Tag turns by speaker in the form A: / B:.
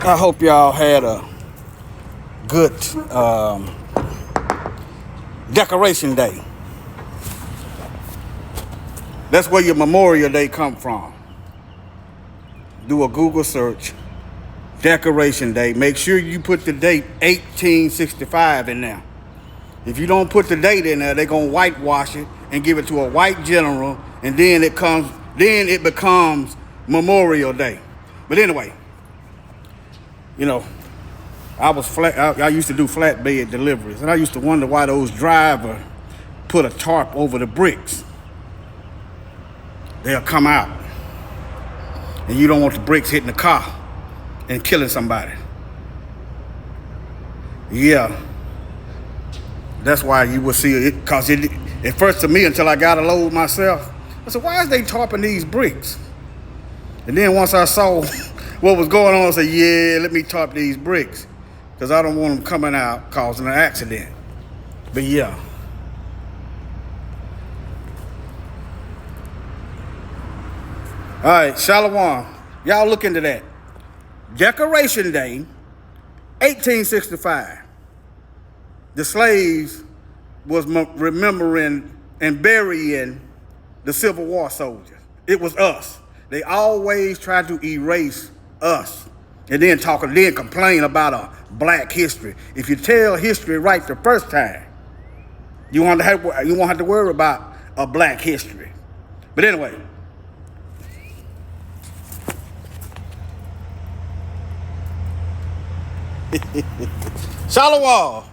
A: I hope y'all had a good Decoration Day. That's where your Memorial Day come from. Do a Google search, Decoration Day. Make sure you put the date 1865 in there. If you don't put the date in there, they're gonna whitewash it and give it to a white general, and then it becomes Memorial Day. But anyway, you know, I used to do flatbed deliveries, and I used to wonder why those drivers put a tarp over the bricks. They'll come out, and you don't want the bricks hitting the car and killing somebody. Yeah, that's why you will see it, because at first to me, until I got a load myself, I said, why is they tarping these bricks? And then once I saw what was going on, I said, yeah, let me tarp these bricks, because I don't want them coming out causing an accident. But yeah. All right, Shalom. Y'all look into that. Decoration Day, 1865. The slaves was remembering and burying the Civil War soldiers. It was us. They always tried to erase us and then complain about a black history. If you tell history right the first time, you won't have to worry about a black history. But anyway. Shalom.